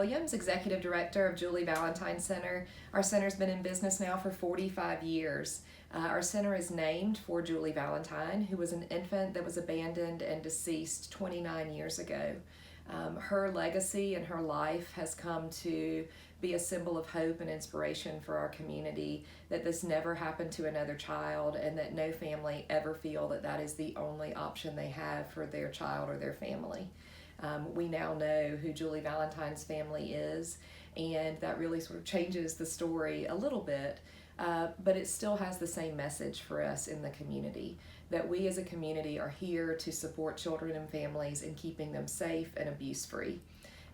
Galloway-Williams, Executive Director of Julie Valentine Center. Our center's been in business now for 45 years. Our center is named for Julie Valentine, who was an infant that was abandoned and deceased 29 years ago. Her legacy and her life has come to be a symbol of hope and inspiration for our community, that this never happened to another child and that no family ever feel that that is the only option they have for their child or their family. We now know who Julie Valentine's family is, and that really sort of changes the story a little bit, but it still has the same message for us in the community, that we as a community are here to support children and families in keeping them safe and abuse-free.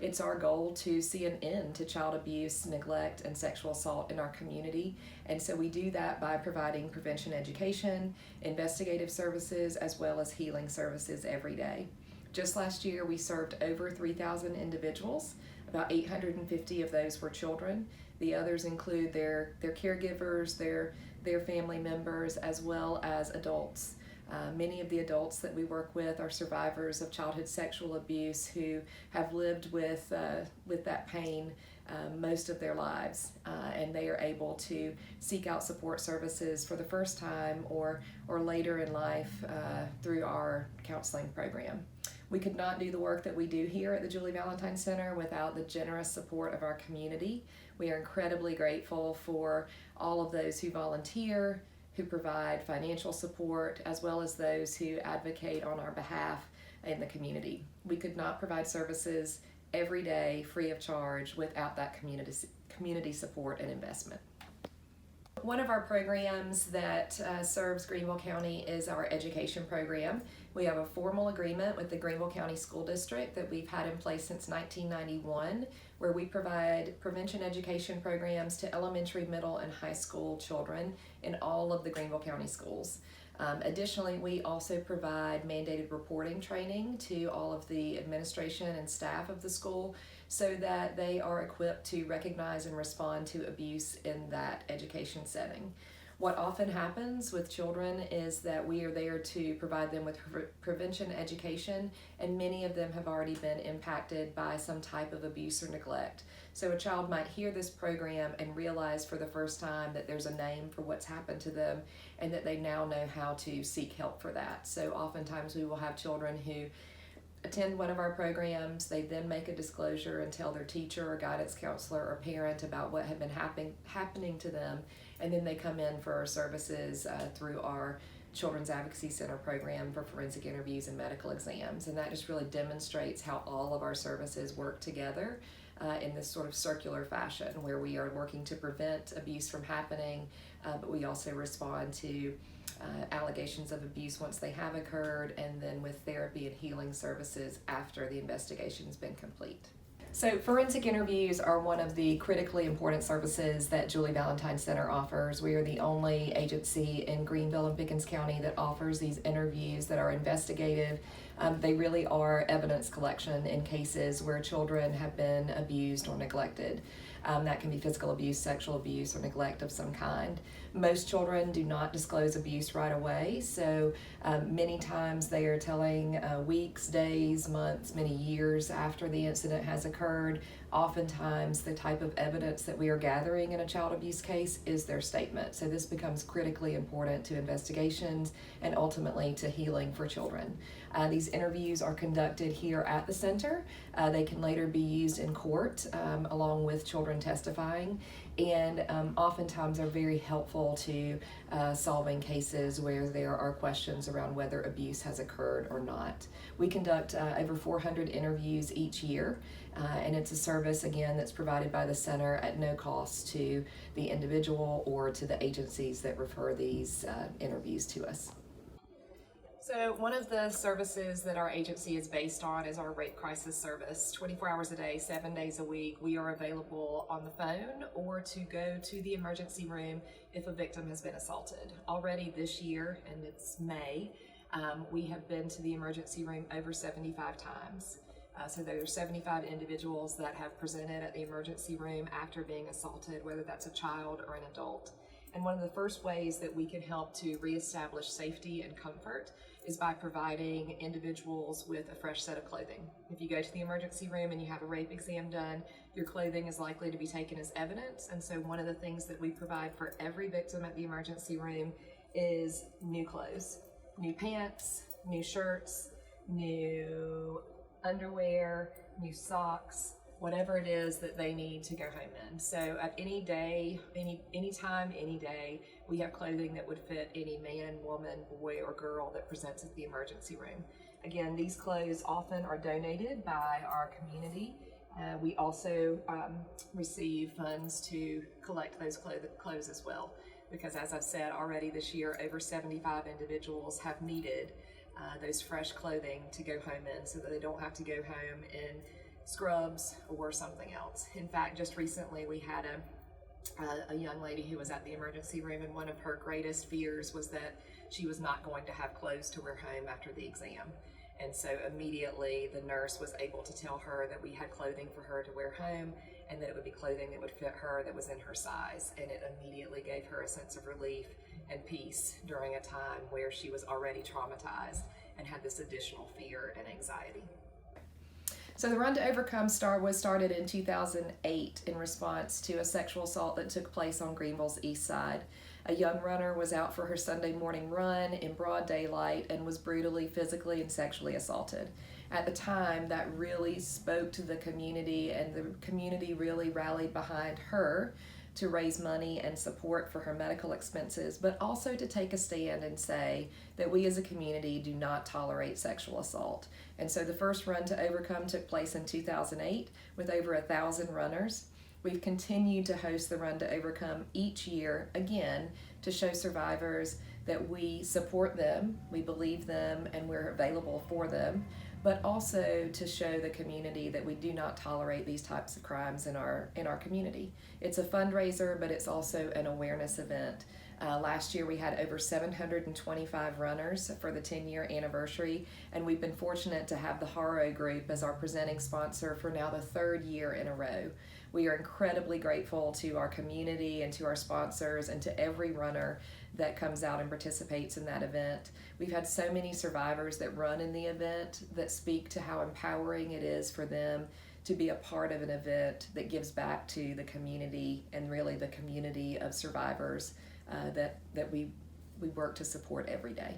It's our goal to see an end to child abuse, neglect, and sexual assault in our community, and so we do that by providing prevention education, investigative services, as well as healing services every day. Just last year, we served over 3,000 individuals. About 850 of those were children. The others include their caregivers, their family members, as well as adults. Many of the adults that we work with are survivors of childhood sexual abuse who have lived with that pain most of their lives, and they are able to seek out support services for the first time or later in life through our counseling program. We could not do the work that we do here at the Julie Valentine Center without the generous support of our community. We are incredibly grateful for all of those who volunteer, who provide financial support, as well as those who advocate on our behalf in the community. We could not provide services every day free of charge without that community support and investment. One of our programs that serves Greenville County is our education program. We have a formal agreement with the Greenville County School District that we've had in place since 1991, where we provide prevention education programs to elementary, middle, and high school children in all of the Greenville County schools. Additionally, we also provide mandated reporting training to all of the administration and staff of the school so that they are equipped to recognize and respond to abuse in that education setting. What often happens with children is that we are there to provide them with prevention education, and many of them have already been impacted by some type of abuse or neglect. So a child might hear this program and realize for the first time that there's a name for what's happened to them and that they now know how to seek help for that. So oftentimes we will have children who attend one of our programs, they then make a disclosure and tell their teacher or guidance counselor or parent about what had been happening to them, and then they come in for our services through our Children's Advocacy Center program for forensic interviews and medical exams. And that just really demonstrates how all of our services work together in this sort of circular fashion, where we are working to prevent abuse from happening, but we also respond to allegations of abuse once they have occurred, and then with therapy and healing services after the investigation's been complete. So forensic interviews are one of the critically important services that Julie Valentine Center offers. We are the only agency in Greenville and Pickens County that offers these interviews that are investigative. They really are evidence collection in cases where children have been abused or neglected. That can be physical abuse, sexual abuse, or neglect of some kind. Most children do not disclose abuse right away, so many times they are telling weeks, days, months, many years after the incident has occurred. Oftentimes the type of evidence that we are gathering in a child abuse case is their statement. So this becomes critically important to investigations and ultimately to healing for children. These interviews are conducted here at the center. They can later be used in court along with children testifying, and oftentimes are very helpful to solving cases where there are questions around whether abuse has occurred or not. We conduct over 400 interviews each year, and it's a service, again, that's provided by the center at no cost to the individual or to the agencies that refer these interviews to us. So one of the services that our agency is based on is our rape crisis service. 24 hours a day, 7 days a week, we are available on the phone or to go to the emergency room if a victim has been assaulted. Already this year, and it's May, we have been to the emergency room over 75 times. So there are 75 individuals that have presented at the emergency room after being assaulted, whether that's a child or an adult. And one of the first ways that we can help to reestablish safety and comfort is by providing individuals with a fresh set of clothing. If you go to the emergency room and you have a rape exam done, your clothing is likely to be taken as evidence. And so one of the things that we provide for every victim at the emergency room is new clothes, new pants, new shirts, new underwear, new socks, whatever it is that they need to go home in. So at any day, any time, any day, we have clothing that would fit any man, woman, boy, or girl that presents at the emergency room. Again, these clothes often are donated by our community. We also receive funds to collect those clothes as well, because as I've said already this year, over 75 individuals have needed those fresh clothing to go home in so that they don't have to go home in scrubs or something else. In fact, just recently we had a young lady who was at the emergency room, and one of her greatest fears was that she was not going to have clothes to wear home after the exam. And so immediately the nurse was able to tell her that we had clothing for her to wear home and that it would be clothing that would fit her, that was in her size. And it immediately gave her a sense of relief and peace during a time where she was already traumatized and had this additional fear and anxiety. So the Run to Overcome was started in 2008 in response to a sexual assault that took place on Greenville's east side. A young runner was out for her Sunday morning run in broad daylight and was brutally, physically, and sexually assaulted. At the time, that really spoke to the community, and the community really rallied behind her to raise money and support for her medical expenses, but also to take a stand and say that we as a community do not tolerate sexual assault. And so the first Run to Overcome took place in 2008 with over 1,000 runners. We've continued to host the Run to Overcome each year, again, to show survivors that we support them, we believe them, and we're available for them, but also to show the community that we do not tolerate these types of crimes in our community. It's a fundraiser, but it's also an awareness event. Last year we had over 725 runners for the 10-year anniversary, and we've been fortunate to have the Haro group as our presenting sponsor for now the third year in a row. We are incredibly grateful to our community and to our sponsors and to every runner that comes out and participates in that event. We've had so many survivors that run in the event that speak to how empowering it is for them to be a part of an event that gives back to the community, and really the community of survivors that we work to support every day.